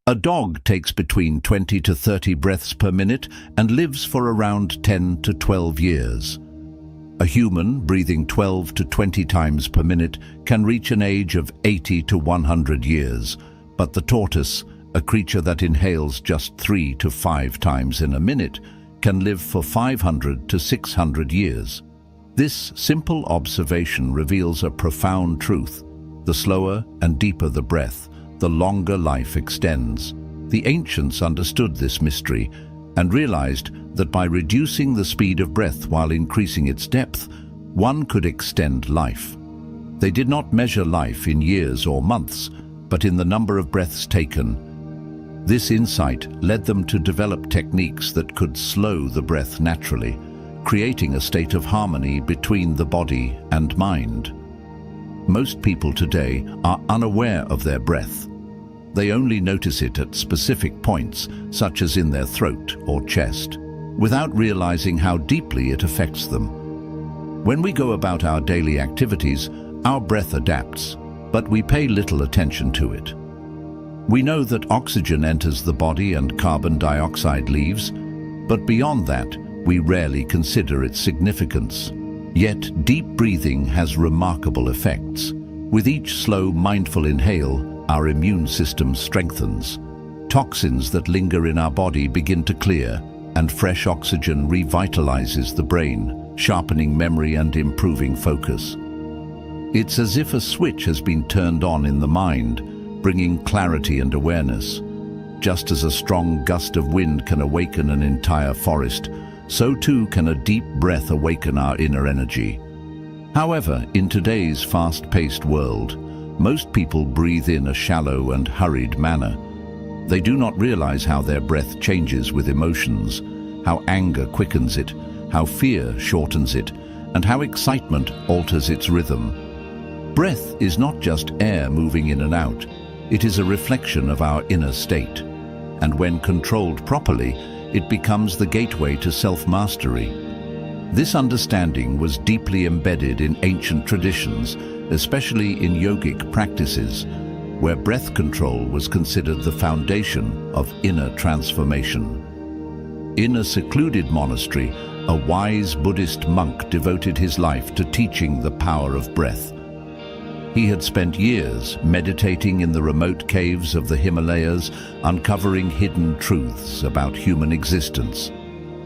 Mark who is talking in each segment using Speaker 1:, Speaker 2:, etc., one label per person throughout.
Speaker 1: A dog takes between 20 to 30 breaths per minute and lives for around 10 to 12 years. A human breathing 12 to 20 times per minute can reach an age of 80 to 100 years, but the tortoise, a creature that inhales just 3 to 5 times in a minute, can live for 500 to 600 years. This simple observation reveals a profound truth. The slower and deeper the breath, the longer life extends. The ancients understood this mystery and realized that by reducing the speed of breath while increasing its depth, one could extend life. They did not measure life in years or months, but in the number of breaths taken. This insight led them to develop techniques that could slow the breath naturally, creating a state of harmony between the body and mind. Most people today are unaware of their breath. They only notice it at specific points, such as in their throat or chest, without realizing how deeply it affects them. When we go about our daily activities, our breath adapts, but we pay little attention to it. We know that oxygen enters the body and carbon dioxide leaves, but beyond that, we rarely consider its significance. Yet, deep breathing has remarkable effects. With each slow, mindful inhale, our immune system strengthens. Toxins that linger in our body begin to clear, and fresh oxygen revitalizes the brain, sharpening memory and improving focus. It's as if a switch has been turned on in the mind, bringing clarity and awareness. Just as a strong gust of wind can awaken an entire forest, so too can a deep breath awaken our inner energy. However, in today's fast-paced world, most people breathe in a shallow and hurried manner. They do not realize how their breath changes with emotions, how anger quickens it, how fear shortens it, and how excitement alters its rhythm. Breath is not just air moving in and out. It is a reflection of our inner state. And when controlled properly, it becomes the gateway to self-mastery. This understanding was deeply embedded in ancient traditions, especially in yogic practices, where breath control was considered the foundation of inner transformation. In a secluded monastery, a wise Buddhist monk devoted his life to teaching the power of breath. He had spent years meditating in the remote caves of the Himalayas, uncovering hidden truths about human existence.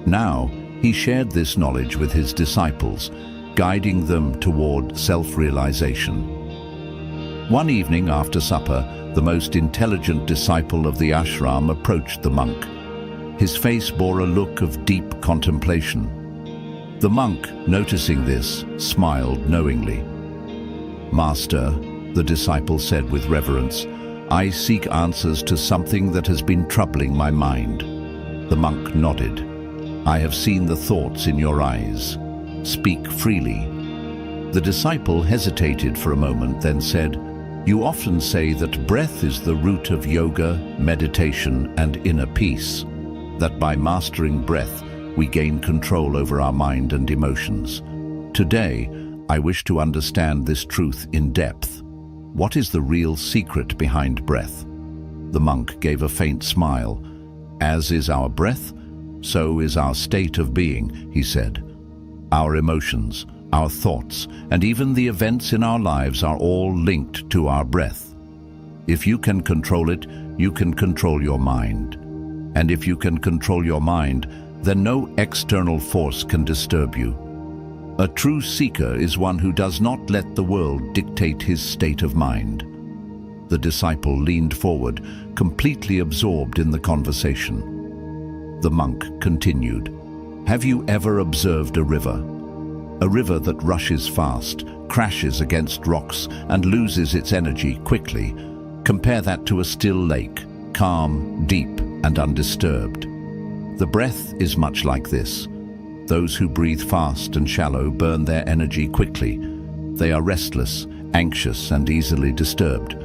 Speaker 1: Now, he shared this knowledge with his disciples, guiding them toward self-realization. One evening after supper, the most intelligent disciple of the ashram approached the monk. His face bore a look of deep contemplation. The monk, noticing this, smiled knowingly. "Master," the disciple said with reverence, "I seek answers to something that has been troubling my mind." The monk nodded. "I have seen the thoughts in your eyes. Speak freely." The disciple hesitated for a moment, then said, "You often say that breath is the root of yoga, meditation, and inner peace, that by mastering breath, we gain control over our mind and emotions. Today, I wish to understand this truth in depth. What is the real secret behind breath?" The monk gave a faint smile. "As is our breath, so is our state of being," he said. "Our emotions, our thoughts, and even the events in our lives are all linked to our breath. If you can control it, you can control your mind. And if you can control your mind, then no external force can disturb you. A true seeker is one who does not let the world dictate his state of mind." The disciple leaned forward, completely absorbed in the conversation. The monk continued, "Have you ever observed a river? A river that rushes fast, crashes against rocks, and loses its energy quickly. Compare that to a still lake, calm, deep, and undisturbed. The breath is much like this. Those who breathe fast and shallow burn their energy quickly. They are restless, anxious, and easily disturbed.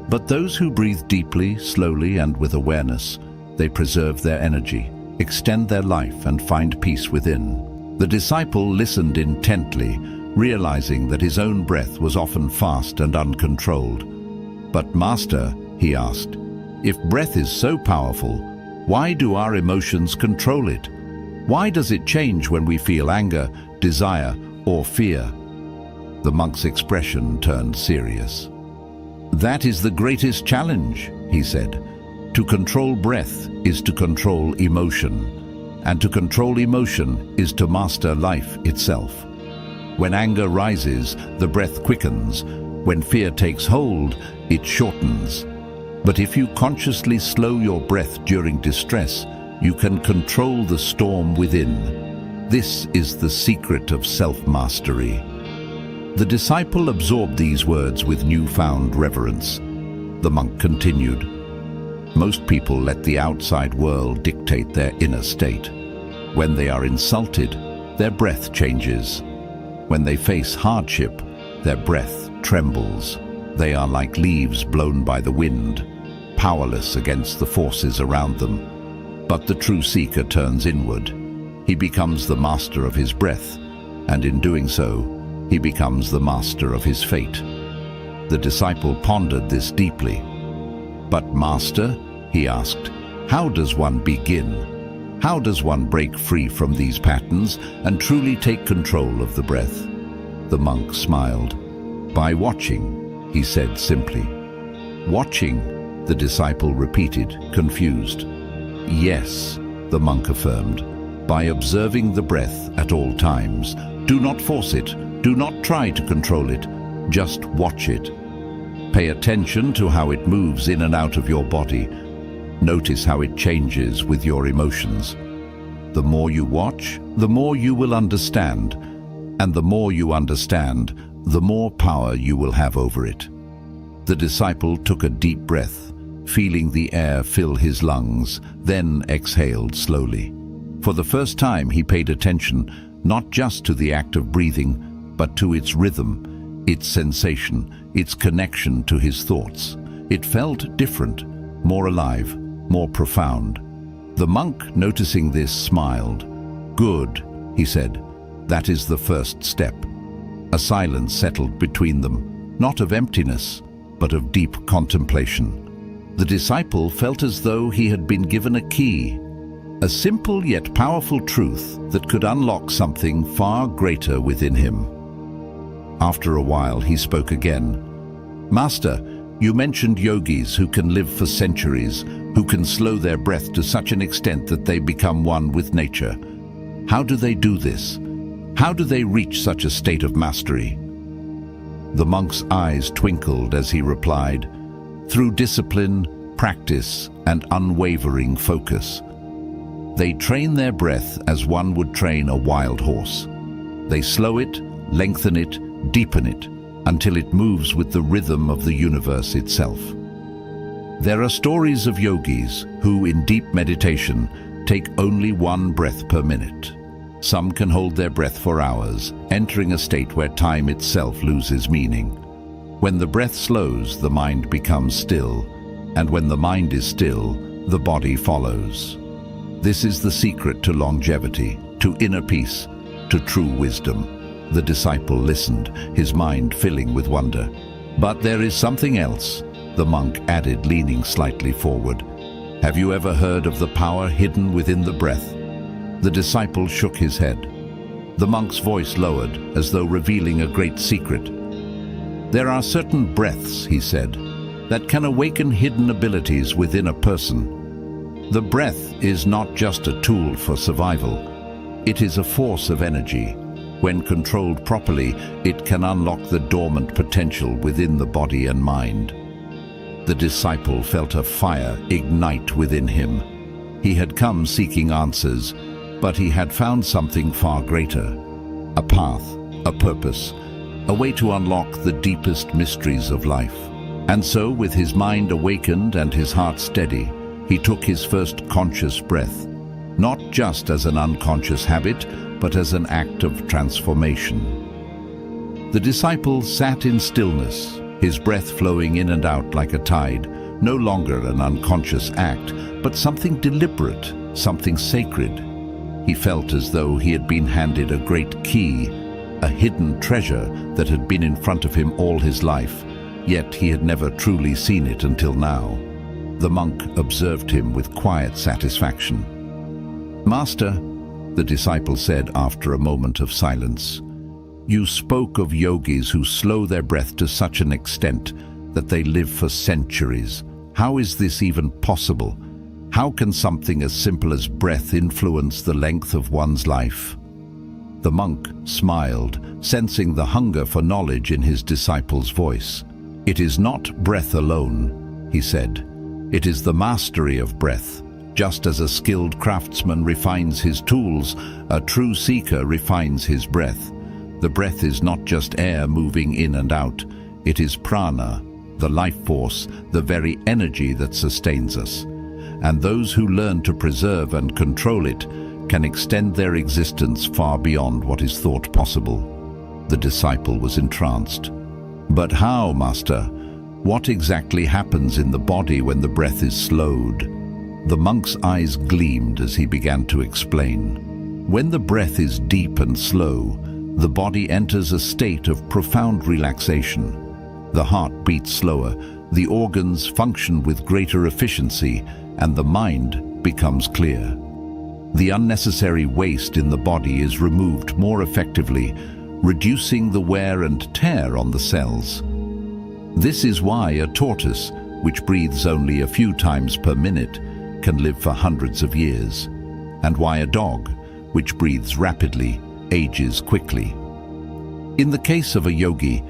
Speaker 1: But those who breathe deeply, slowly, and with awareness, they preserve their energy, extend their life, and find peace within." The disciple listened intently, realizing that his own breath was often fast and uncontrolled. "But Master," he asked, If breath is so powerful, why do our emotions control it? Why does it change when we feel anger, desire, or fear? The monk's expression turned serious. That is the greatest challenge, he said. To control breath is to control emotion, and to control emotion is to master life itself. When anger rises, the breath quickens. When fear takes hold, it shortens. But if you consciously slow your breath during distress, you can control the storm within. This is the secret of self-mastery. The disciple absorbed these words with newfound reverence. The monk continued. Most people let the outside world dictate their inner state. When they are insulted, their breath changes. When they face hardship, their breath trembles. They are like leaves blown by the wind, powerless against the forces around them. But the true seeker turns inward. He becomes the master of his breath, and in doing so, he becomes the master of his fate. The disciple pondered this deeply. But master, he asked, how does one begin? How does one break free from these patterns and truly take control of the breath? The monk smiled. By watching, he said simply. Watching, the disciple repeated, confused. Yes, the monk affirmed. By observing the breath at all times. Do not force it. Do not try to control it. Just watch it. Pay attention to how it moves in and out of your body. Notice how it changes with your emotions. The more you watch, the more you will understand. And the more you understand, the more power you will have over it. The disciple took a deep breath, feeling the air fill his lungs, then exhaled slowly. For the first time, he paid attention not just to the act of breathing, but to its rhythm, its sensation, its connection to his thoughts. It felt different, more alive, more profound. The monk, noticing this, smiled. Good, he said. That is the first step. A silence settled between them, not of emptiness, but of deep contemplation. The disciple felt as though he had been given a key, a simple yet powerful truth that could unlock something far greater within him. After a while, he spoke again. Master, you mentioned yogis who can live for centuries, who can slow their breath to such an extent that they become one with nature. How do they do this? How do they reach such a state of mastery? The monk's eyes twinkled as he replied, through discipline, practice, and unwavering focus. They train their breath as one would train a wild horse. They slow it, lengthen it, deepen it, until it moves with the rhythm of the universe itself. There are stories of yogis who, in deep meditation, take only one breath per minute. Some can hold their breath for hours, entering a state where time itself loses meaning. When the breath slows, the mind becomes still, and when the mind is still, the body follows. This is the secret to longevity, to inner peace, to true wisdom. The disciple listened, his mind filling with wonder. But there is something else, the monk added, leaning slightly forward. Have you ever heard of the power hidden within the breath? The disciple shook his head. The monk's voice lowered, as though revealing a great secret. There are certain breaths, he said, that can awaken hidden abilities within a person. The breath is not just a tool for survival. It is a force of energy. When controlled properly, it can unlock the dormant potential within the body and mind. The disciple felt a fire ignite within him. He had come seeking answers, but he had found something far greater. A path, a purpose, a way to unlock the deepest mysteries of life. And so, with his mind awakened and his heart steady, he took his first conscious breath, not just as an unconscious habit, but as an act of transformation. The disciple sat in stillness, his breath flowing in and out like a tide, no longer an unconscious act, but something deliberate, something sacred. He felt as though he had been handed a great key, a hidden treasure that had been in front of him all his life, yet he had never truly seen it until now. The monk observed him with quiet satisfaction. "Master," the disciple said after a moment of silence, "you spoke of yogis who slow their breath to such an extent that they live for centuries. How is this even possible? How can something as simple as breath influence the length of one's life?" The monk smiled, sensing the hunger for knowledge in his disciple's voice. "It is not breath alone," he said. "It is the mastery of breath. Just as a skilled craftsman refines his tools, a true seeker refines his breath. The breath is not just air moving in and out. It is prana, the life force, the very energy that sustains us. And those who learn to preserve and control it can extend their existence far beyond what is thought possible." The disciple was entranced. "But how, Master? What exactly happens in the body when the breath is slowed?" The monk's eyes gleamed as he began to explain. "When the breath is deep and slow, the body enters a state of profound relaxation. The heart beats slower, the organs function with greater efficiency, and the mind becomes clear. The unnecessary waste in the body is removed more effectively, reducing the wear and tear on the cells. This is why a tortoise, which breathes only a few times per minute, can live for hundreds of years, and why a dog, which breathes rapidly, ages quickly. In the case of a yogi,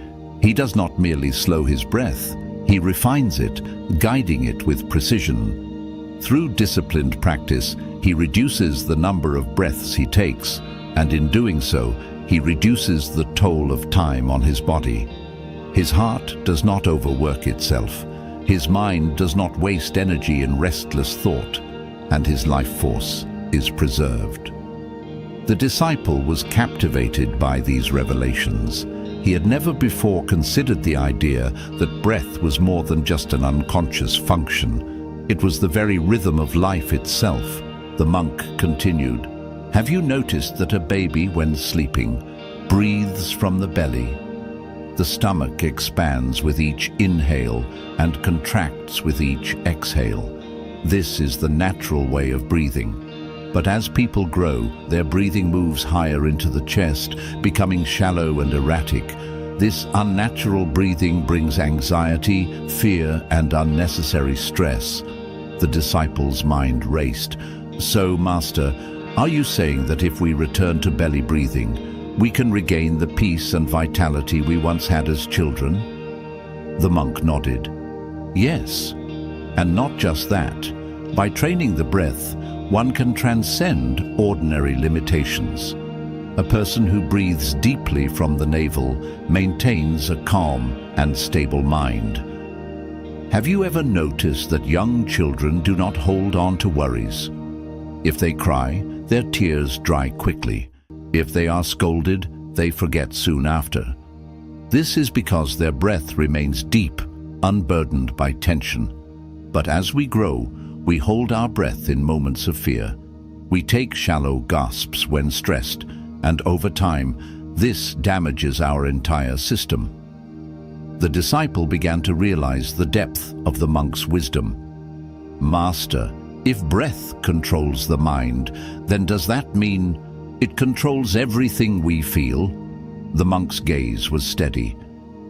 Speaker 1: he does not merely slow his breath, he refines it, guiding it with precision. Through disciplined practice, he reduces the number of breaths he takes, and in doing so, he reduces the toll of time on his body. His heart does not overwork itself, his mind does not waste energy in restless thought, and his life force is preserved." The disciple was captivated by these revelations. He had never before considered the idea that breath was more than just an unconscious function. It was the very rhythm of life itself. The monk continued, "Have you noticed that a baby, when sleeping, breathes from the belly? The stomach expands with each inhale and contracts with each exhale. This is the natural way of breathing. But as people grow, their breathing moves higher into the chest, becoming shallow and erratic. This unnatural breathing brings anxiety, fear, and unnecessary stress." The disciple's mind raced. "So, Master, are you saying that if we return to belly breathing, we can regain the peace and vitality we once had as children?" The monk nodded. "Yes, and not just that. By training the breath, one can transcend ordinary limitations. A person who breathes deeply from the navel maintains a calm and stable mind. Have you ever noticed that young children do not hold on to worries? If they cry, their tears dry quickly. If they are scolded, they forget soon after. This is because their breath remains deep, unburdened by tension. But as we grow, we hold our breath in moments of fear. We take shallow gasps when stressed, and over time, this damages our entire system." The disciple began to realize the depth of the monk's wisdom. "Master, if breath controls the mind, then does that mean it controls everything we feel?" The monk's gaze was steady.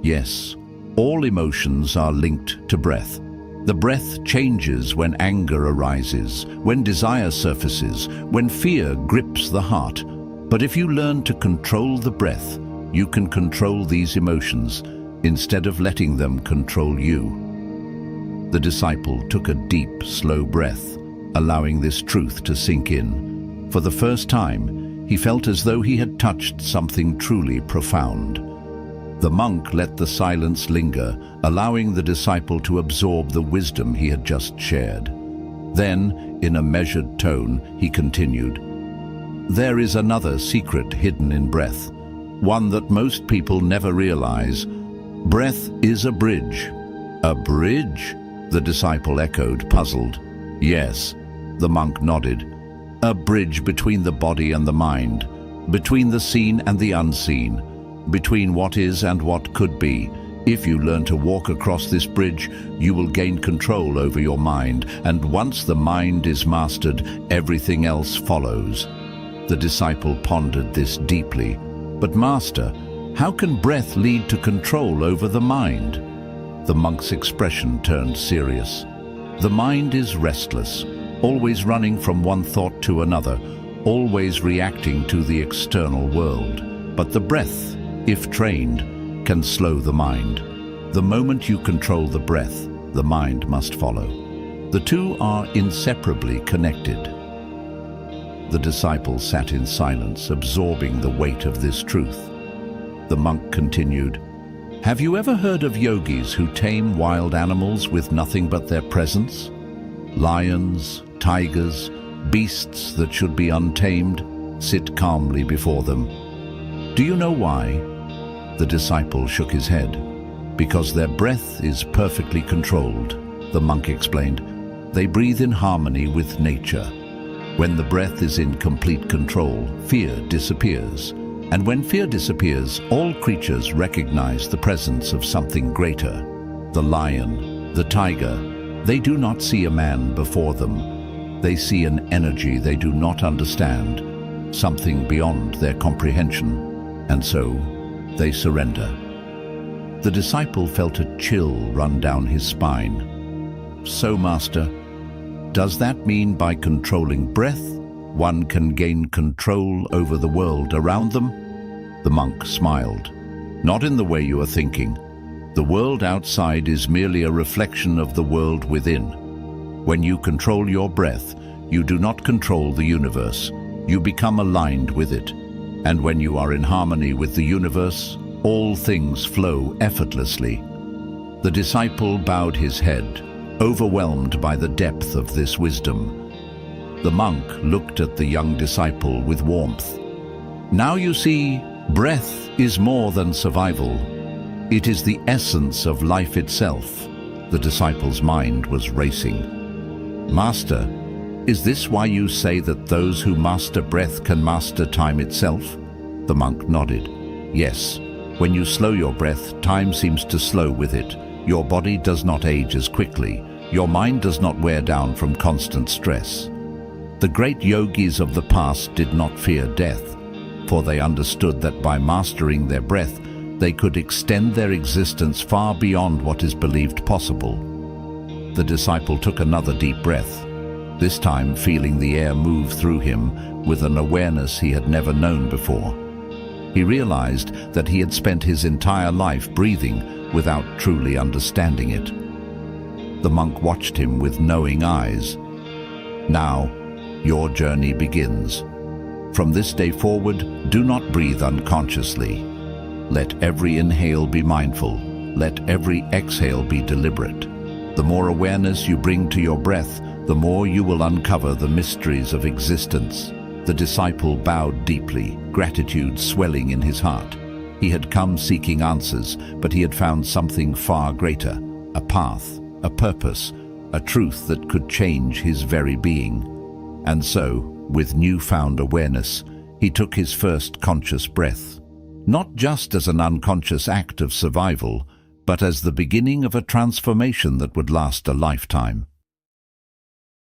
Speaker 1: "Yes, all emotions are linked to breath. The breath changes when anger arises, when desire surfaces, when fear grips the heart. But if you learn to control the breath, you can control these emotions instead of letting them control you." The disciple took a deep, slow breath, allowing this truth to sink in. For the first time, he felt as though he had touched something truly profound. The monk let the silence linger, allowing the disciple to absorb the wisdom he had just shared. Then, in a measured tone, he continued, "There is another secret hidden in breath, one that most people never realize. Breath is a bridge." "A bridge?" the disciple echoed, puzzled. "Yes," the monk nodded. "A bridge between the body and the mind, between the seen and the unseen, between what is and what could be. If you learn to walk across this bridge, you will gain control over your mind, and once the mind is mastered, everything else follows. The disciple pondered this deeply. But Master, how can breath lead to control over the mind? The monk's expression turned serious. The mind is restless, always running from one thought to another, always reacting to the external world. But the breath, if trained, can slow the mind. The moment you control the breath, the mind must follow. The two are inseparably connected. The disciple sat in silence, absorbing the weight of this truth. The monk continued, "Have you ever heard of yogis who tame wild animals with nothing but their presence? Lions, tigers, beasts that should be untamed, sit calmly before them. Do you know why?" The disciple shook his head. "Because their breath is perfectly controlled," the monk explained. "They breathe in harmony with nature. When the breath is in complete control, fear disappears. And when fear disappears, all creatures recognize the presence of something greater. The lion, the tiger, they do not see a man before them. They see an energy they do not understand, something beyond their comprehension, and so they surrender." The disciple felt a chill run down his spine. "So, Master, does that mean by controlling breath, one can gain control over the world around them?" The monk smiled. "Not in the way you are thinking. The world outside is merely a reflection of the world within. When you control your breath, you do not control the universe. You become aligned with it. And when you are in harmony with the universe, all things flow effortlessly." The disciple bowed his head, overwhelmed by the depth of this wisdom. The monk looked at the young disciple with warmth. "Now you see, breath is more than survival. It is the essence of life itself." The disciple's mind was racing. "Master, is this why you say that those who master breath can master time itself?" The monk nodded. "Yes. When you slow your breath, time seems to slow with it. Your body does not age as quickly. Your mind does not wear down from constant stress. The great yogis of the past did not fear death, for they understood that by mastering their breath, they could extend their existence far beyond what is believed possible." The disciple took another deep breath, this time feeling the air move through him with an awareness he had never known before. He realized that he had spent his entire life breathing without truly understanding it. The monk watched him with knowing eyes. "Now, your journey begins. From this day forward, do not breathe unconsciously. Let every inhale be mindful. Let every exhale be deliberate. The more awareness you bring to your breath, the more you will uncover the mysteries of existence." The disciple bowed deeply, gratitude swelling in his heart. He had come seeking answers, but he had found something far greater, a path, a purpose, a truth that could change his very being. And so, with newfound awareness, he took his first conscious breath, not just as an unconscious act of survival, but as the beginning of a transformation that would last a lifetime.